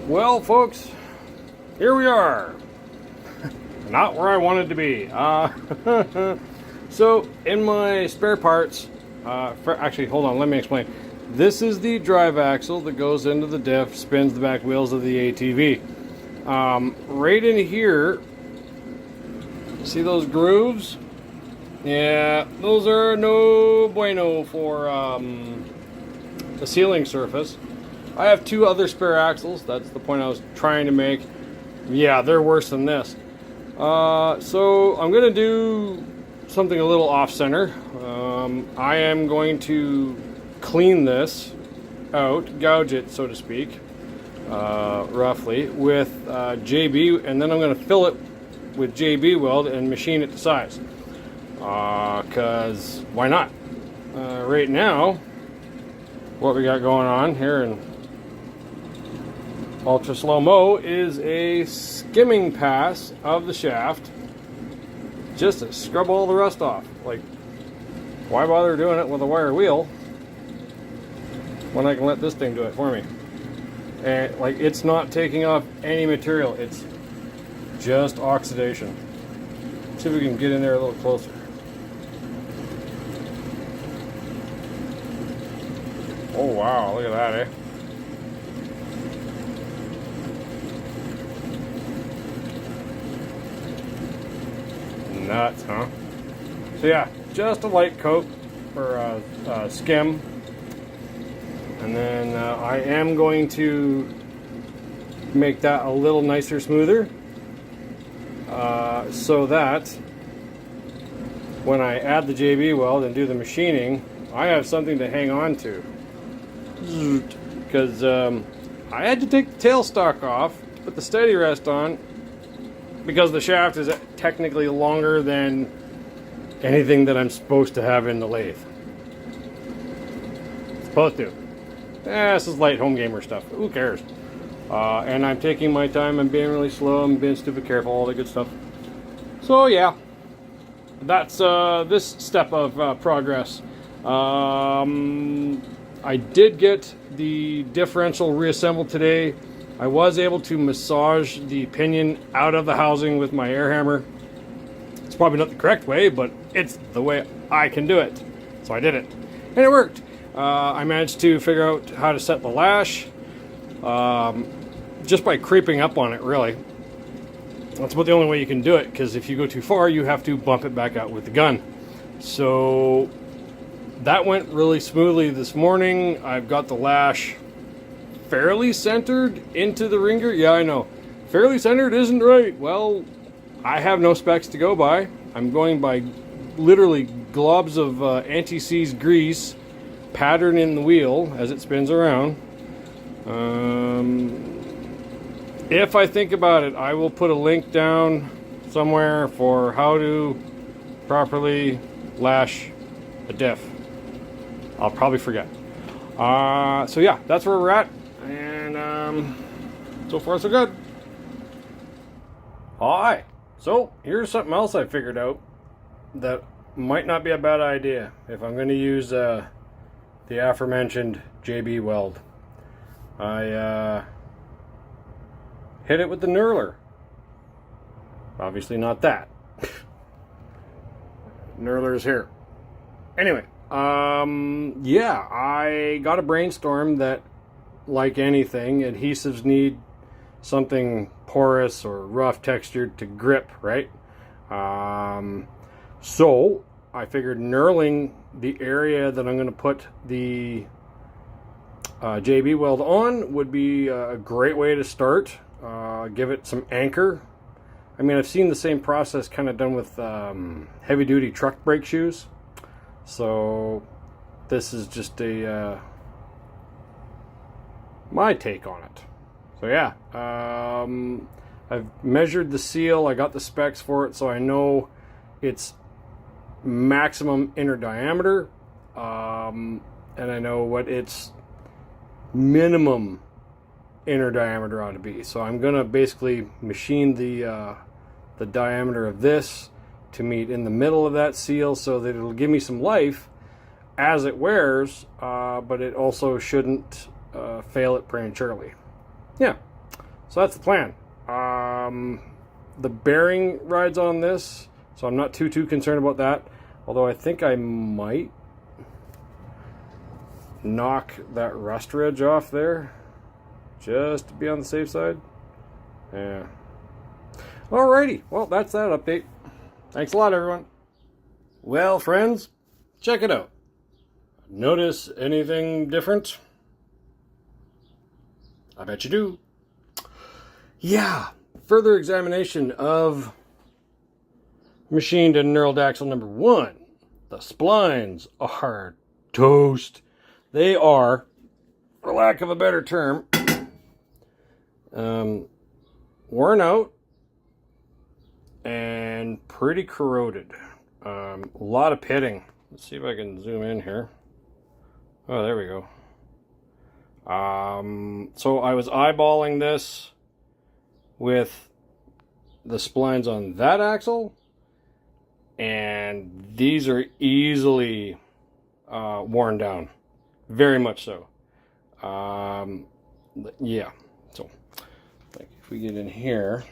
Well, folks, here we are. Not where I wanted to be. So, in my spare parts, actually, hold on, let me explain. This is the drive axle that goes into the diff, spins the back wheels of the ATV. Right in here, see those grooves? Yeah, those are no bueno for the sealing surface. I have two other spare axles. That's the point I was trying to make. Yeah, they're worse than this. So I'm going to do something a little off-center. I am going to clean this out, gouge it, so to speak, roughly, with JB, and then I'm going to fill it with JB weld and machine it to size. Because why not? Right now, what we got going on here in ultra slow-mo is a skimming pass of the shaft just to scrub all the rust off. Like, why bother doing it with a wire wheel when I can let this thing do it for me? And like, it's not taking off any material, it's just oxidation. Let's see if we can get in there a little closer. Oh wow, look at that, eh? Nuts, huh? So yeah, just a light coat or a skim, and then I am going to make that a little nicer, smoother, so that when I add the JB weld and do the machining, I have something to hang on to. Because I had to take the tailstock off to put the steady rest on, because the shaft is technically longer than anything that I'm supposed to have in the lathe. Supposed to. This is light home gamer stuff. Who cares? And I'm taking my time. I'm being really slow. I'm being stupid careful. All the good stuff. So yeah, that's this step of progress. I did get the differential reassembled today. I was able to massage the pinion out of the housing with my air hammer. It's probably not the correct way, but it's the way I can do it. So I did it, and it worked. I managed to figure out how to set the lash just by creeping up on it, really. That's about the only way you can do it, because if you go too far, you have to bump it back out with the gun. So that went really smoothly this morning. I've got the lash fairly centered into the ringer. Yeah, I know. Fairly centered isn't right. Well, I have no specs to go by. I'm going by literally globs of anti-seize grease pattern in the wheel as it spins around. If I think about it, I will put a link down somewhere for how to properly lash a diff. I'll probably forget. So yeah, that's where we're at, and so far so good. Alright, so here's something else I figured out that might not be a bad idea if I'm going to use the aforementioned JB weld. I hit it with the knurler. Obviously not that. Knurler's here. Anyway, yeah, I got a brainstorm that, like anything, adhesives need something porous or rough textured to grip, right? So I figured knurling the area that I'm going to put the JB weld on would be a great way to start. Give it some anchor. I mean, I've seen the same process kind of done with heavy-duty truck brake shoes. So this is just a my take on it. So yeah, I've measured the seal. I got the specs for it, so I know it's maximum inner diameter, and I know what its minimum inner diameter ought to be. So I'm gonna basically machine the diameter of this to meet in the middle of that seal, so that it'll give me some life as it wears, but it also shouldn't fail it prematurely. Yeah. So that's the plan. The bearing rides on this, so I'm not too concerned about that. Although I think I might knock that rust ridge off there just to be on the safe side. Yeah. Alrighty, well, that's that update. Thanks a lot, everyone. Well, friends, check it out. Notice anything different? I bet you do. Yeah, further examination of machined and knurled axle number 1. The splines are toast. They are, for lack of a better term, worn out and pretty corroded. A lot of pitting. Let's see if I can zoom in here. Oh, there we go. So I was eyeballing this with the splines on that axle, and these are easily worn down. Very much so. Yeah. So, like, if we get in here,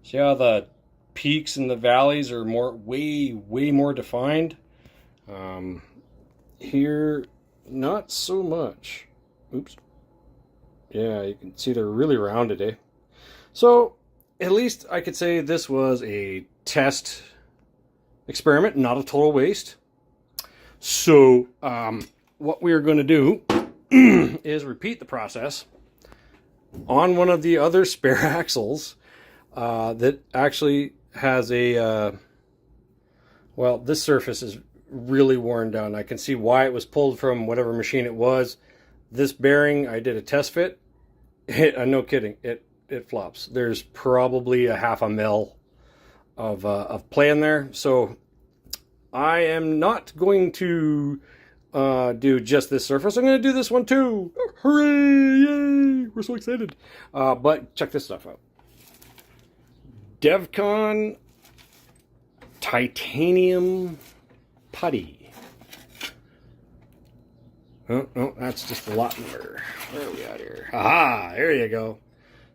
see how the peaks and the valleys are way more defined. Here, not so much. Oops. Yeah, you can see they're really rounded, eh? So, at least I could say this was a test experiment, not a total waste. So, what we are going to do is repeat the process on one of the other spare axles that actually has a, well, this surface is really worn down. I can see why it was pulled from whatever machine it was. This bearing, I did a test fit. No kidding, it flops. There's probably a half a mil of play in there. So I am not going to do just this surface. I'm going to do this one too. Hooray! Yay! We're so excited. But check this stuff out. DevCon titanium putty. Oh, no, that's just a lot more. Where are we at here? Aha! There you go.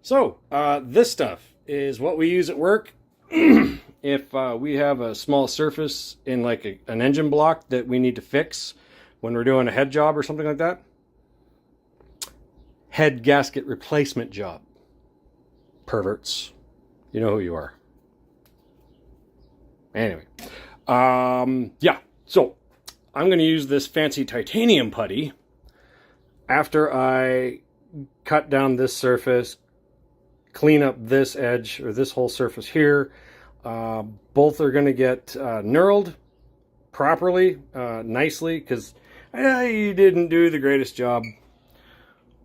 So, this stuff is what we use at work. If we have a small surface in like an engine block that we need to fix when we're doing a head job or something like that. Head gasket replacement job. Perverts. You know who you are. Anyway. Yeah. So, I'm going to use this fancy titanium putty after I cut down this surface, clean up this edge or this whole surface here. Both are going to get knurled properly, nicely, because you didn't do the greatest job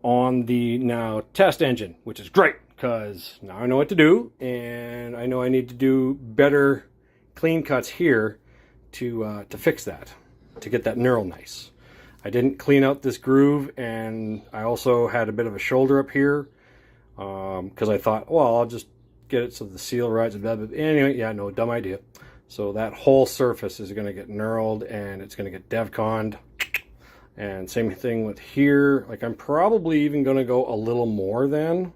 on the now test engine, which is great because now I know what to do, and I know I need to do better clean cuts here to fix that, to get that knurl nice. I didn't clean out this groove, and I also had a bit of a shoulder up here because I thought, well, I'll just get it so the seal rides. Anyway, yeah, no, dumb idea. So that whole surface is going to get knurled, and it's going to get DevConned. And same thing with here. Like, I'm probably even going to go a little more than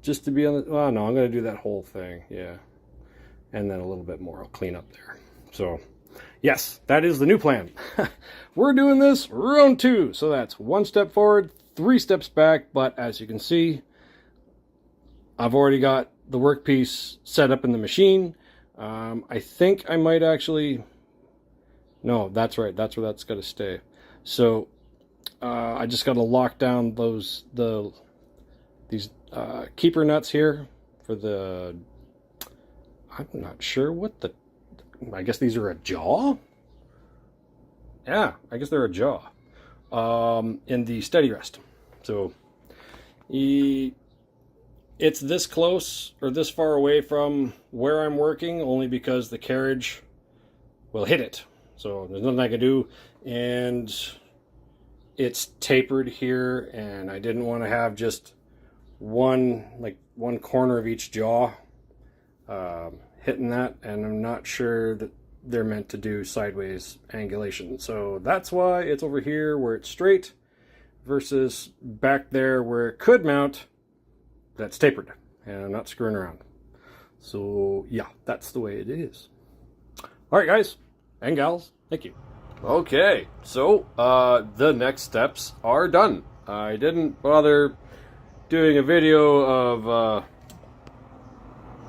just to be on the, well, no, I'm going to do that whole thing. Yeah. And then a little bit more. I'll clean up there. So, yes, that is the new plan. We're doing this round 2. So that's 1 step forward, 3 steps back. But as you can see, I've already got the workpiece set up in the machine. I think I might actually, no, that's right. That's where that's got to stay. So I just got to lock down these keeper nuts here for the, I'm not sure what the, I guess these are a jaw? Yeah, I guess they're a jaw in the steady rest. So it's this close or this far away from where I'm working only because the carriage will hit it. So there's nothing I can do. And it's tapered here, and I didn't want to have just one corner of each jaw hitting that, and I'm not sure that they're meant to do sideways angulation. So that's why it's over here where it's straight versus back there where it could mount, that's tapered and I'm not screwing around. So yeah, that's the way it is. All right, guys and gals, thank you. Okay, so the next steps are done. I didn't bother doing a video of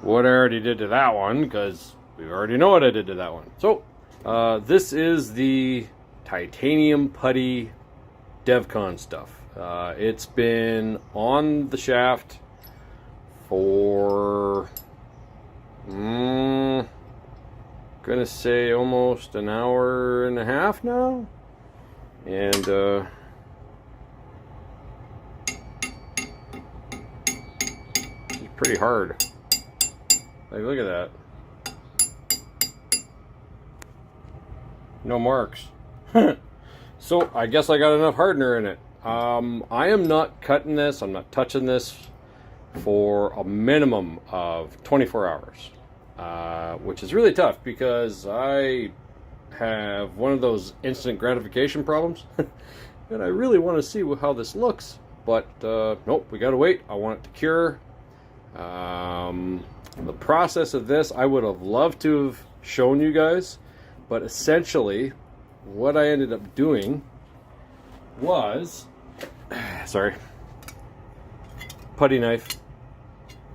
what I already did to that one, because we already know what I did to that one. So this is the titanium putty DevCon stuff. It's been on the shaft for gonna say almost an hour and a half now, and it's pretty hard. Like, look at that. No marks. So I guess I got enough hardener in it. I am not cutting this, I'm not touching this for a minimum of 24 hours, which is really tough because I have one of those instant gratification problems and I really want to see how this looks, but nope, we gotta wait. I want it to cure. The process of this I would have loved to have shown you guys, but essentially what I ended up doing was putty knife,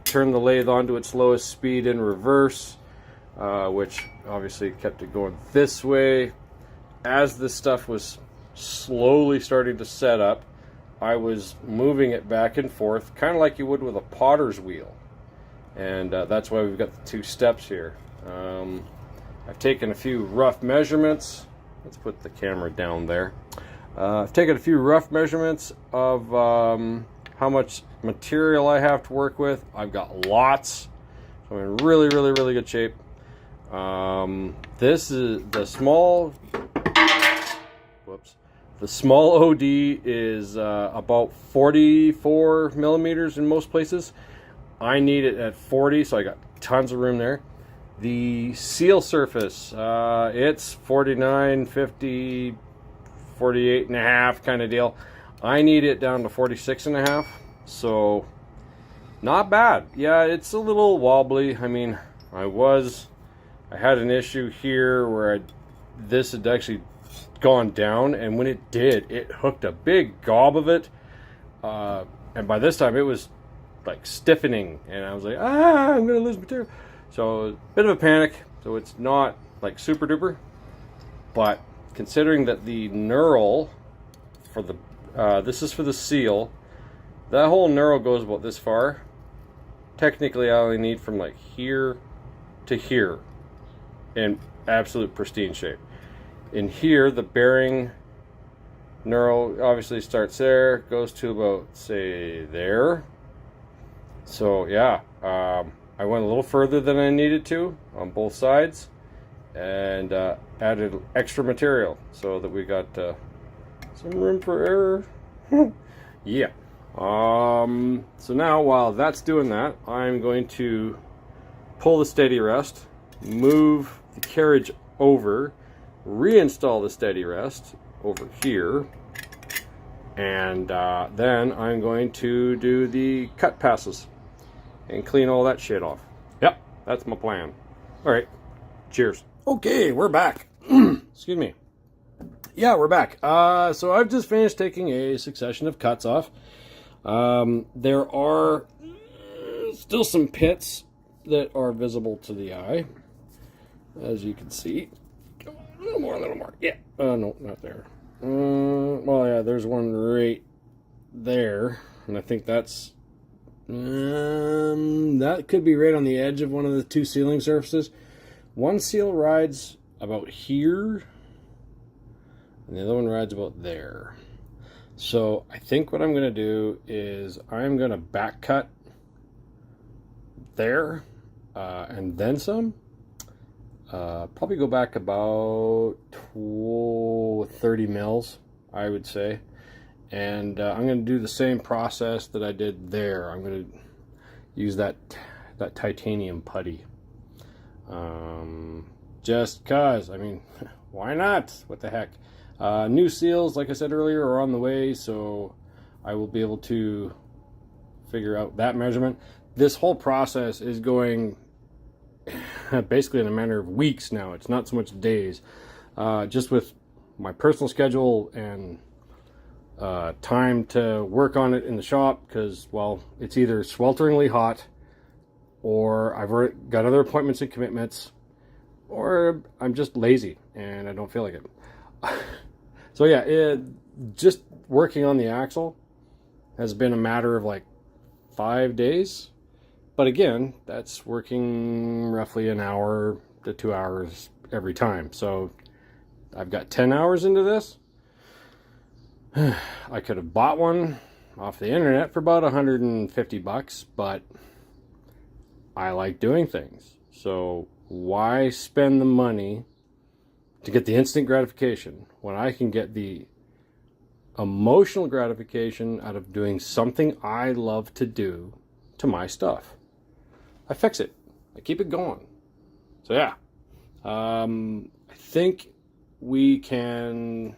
turn the lathe onto its lowest speed in reverse, which obviously kept it going this way. As this stuff was slowly starting to set up, I was moving it back and forth, kind of like you would with a potter's wheel. And that's why we've got the two steps here. I've taken a few rough measurements. Let's put the camera down there. I've taken a few rough measurements of how much material I have to work with. I've got lots, so I'm in really good shape. This is the small, the small OD is about 44 millimeters in most places. I need it at 40, so I got tons of room there. The seal surface, it's 49, 50, 48 and a half kind of deal. I need it down to 46 and a half, so not bad. Yeah, it's a little wobbly. I mean, I had an issue here where this had actually gone down, and when it did, it hooked a big gob of it, and by this time it was like stiffening, and I was like, I'm gonna lose material. So a bit of a panic. So it's not like super duper, but considering that the knurl for the this is for the seal, that whole knurl goes about this far. Technically I only need from like here to here in absolute pristine shape. In here, the bearing knurl obviously starts there, goes to about, say, there. So yeah, I went a little further than I needed to on both sides, and added extra material so that we got some room for error. Yeah. So now while that's doing that, I'm going to pull the steady rest, move the carriage over, reinstall the steady rest over here, and then I'm going to do the cut passes and clean all that shit off. Yep, that's my plan. All right, cheers. Okay, we're back. Excuse me. Yeah, we're back. So I've just finished taking a succession of cuts off. There are still some pits that are visible to the eye, as you can see. A little more. Yeah. No, not there. Well, yeah, there's one right there, and I think that's that could be right on the edge of one of the two sealing surfaces. One seal rides about here, and the other one rides about there. So I think what I'm going to do is I'm going to back cut there, and then some. Probably go back about 30 mils, I would say. And I'm going to do the same process that I did there. I'm going to use that titanium putty. Just cause, I mean, why not? What the heck? New seals, like I said earlier, are on the way, so I will be able to figure out that measurement. This whole process is going basically in a matter of weeks now. It's not so much days. Just with my personal schedule and time to work on it in the shop, because, well, it's either swelteringly hot, or I've already got other appointments and commitments, or I'm just lazy and I don't feel like it. So yeah, just working on the axle has been a matter of like 5 days. But again, that's working roughly an hour to 2 hours every time. So I've got 10 hours into this. I could have bought one off the internet for about $150, but I like doing things. So why spend the money to get the instant gratification when I can get the emotional gratification out of doing something I love to do to my stuff? I fix it. I keep it going. So yeah, I think we can,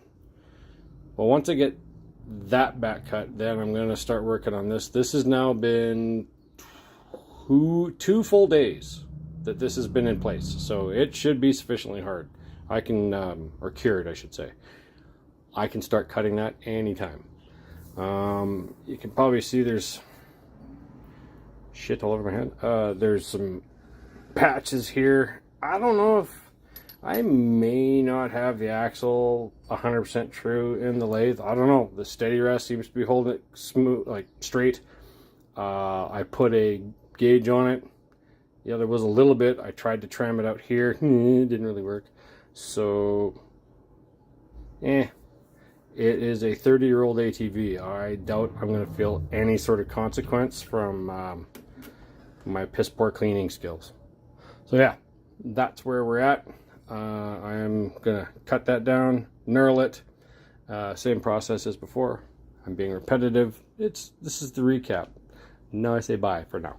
well, once I get that back cut, then I'm going to start working on this. This has now been two full days that this has been in place, so it should be sufficiently hard. I can, or cured, I should say. I can start cutting that anytime. You can probably see there's shit all over my head. There's some patches here. I don't know if I may not have the axle 100% true in the lathe. I don't know. The steady rest seems to be holding it smooth, like straight. I put a gauge on it. Yeah, there was a little bit. I tried to tram it out here. It didn't really work. So, it is a 30-year-old ATV. I doubt I'm going to feel any sort of consequence from my piss poor cleaning skills. So yeah, that's where we're at. I am going to cut that down, knurl it. Same process as before. I'm being repetitive. This is the recap. Now I say bye for now.